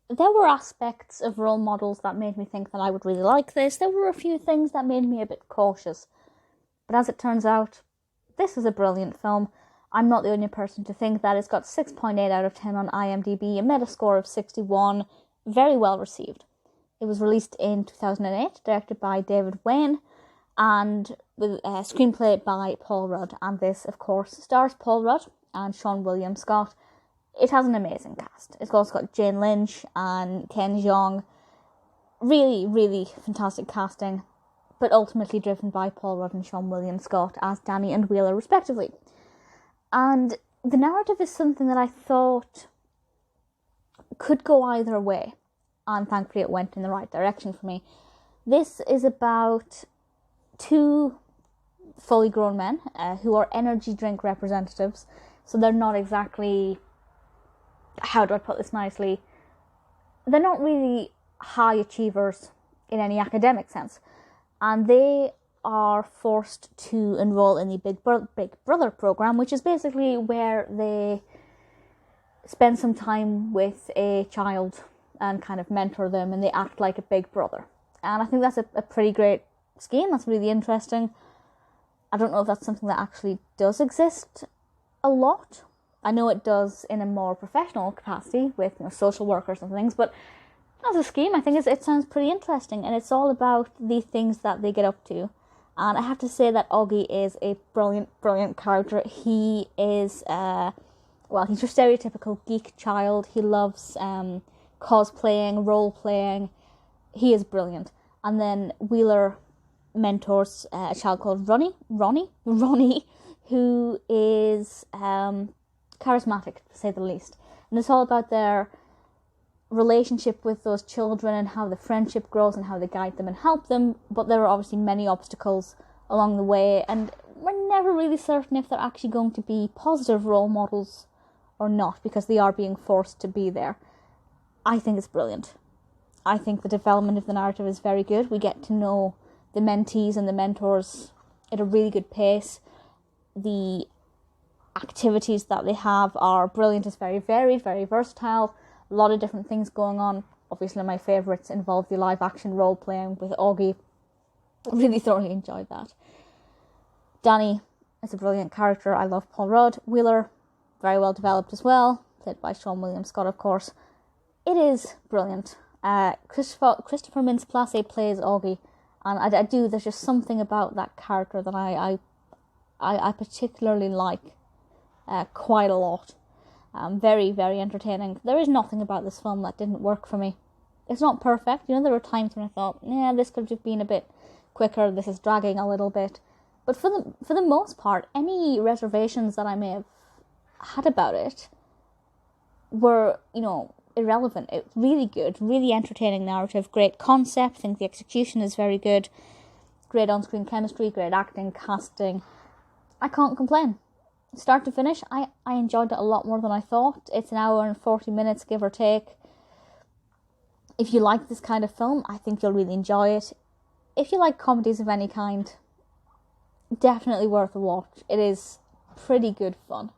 there were aspects of role models that made me think that I would really like this. There were a few things that made me a bit cautious. But as it turns out, this is a brilliant film. I'm not the only person to think that. It's got 6.8 out of 10 on IMDb, a Metascore of 61, very well received. It was released in 2008, directed by David Wayne, and with a screenplay by Paul Rudd. And this, of course, stars Paul Rudd and Seann William Scott. It has an amazing cast. It's also got Jane Lynch and Ken Jeong. Really, really fantastic casting, but ultimately driven by Paul Rudd and Seann William Scott as Danny and Wheeler, respectively. And the narrative is something that I thought could go either way, and thankfully it went in the right direction for me. This is about two fully grown men who are energy drink representatives, so they're not exactly, how do I put this nicely, they're not really high achievers in any academic sense, and they are forced to enroll in the Big Brother program, which is basically where they spend some time with a child and kind of mentor them, and they act like a big brother. And I think that's a pretty great scheme. That's really interesting. I don't know if that's something that actually does exist a lot. I know it does in a more professional capacity with, you know, social workers and things, but as a scheme, I think it sounds pretty interesting, and it's all about the things that they get up to. And I have to say that Augie is a brilliant, brilliant character. He is, he's your stereotypical geek child. He loves cosplaying, role-playing. He is brilliant. And then Wheeler mentors a child called Ronnie, who is charismatic, to say the least. And it's all about their relationship with those children and how the friendship grows and how they guide them and help them. But there are obviously many obstacles along the way, and we're never really certain if they're actually going to be positive role models or not, because they are being forced to be there. I think it's brilliant. I think the development of the narrative is very good. We get to know the mentees and the mentors at a really good pace. The activities that they have are brilliant. It's very varied, very versatile. A lot of different things going on. Obviously, my favourites involve the live-action role-playing with Augie. Really thoroughly enjoyed that. Danny is a brilliant character. I love Paul Rudd. Wheeler, very well developed as well, played by Seann William Scott, of course. It is brilliant. Christopher Mintz-Plasse plays Augie, and there's just something about that character that I particularly like quite a lot. Very, very entertaining. There is nothing about this film that didn't work for me. It's not perfect. You know, there were times when I thought, this could have been a bit quicker, this is dragging a little bit. But for the most part, any reservations that I may have had about it were, irrelevant. It's really good, really entertaining narrative, great concept. I think the execution is very good. Great on-screen chemistry, great acting, casting. I can't complain. Start to finish, I enjoyed it a lot more than I thought. It's an hour and 40 minutes, give or take. If you like this kind of film, I think you'll really enjoy it. If you like comedies of any kind, definitely worth a watch. It is pretty good fun.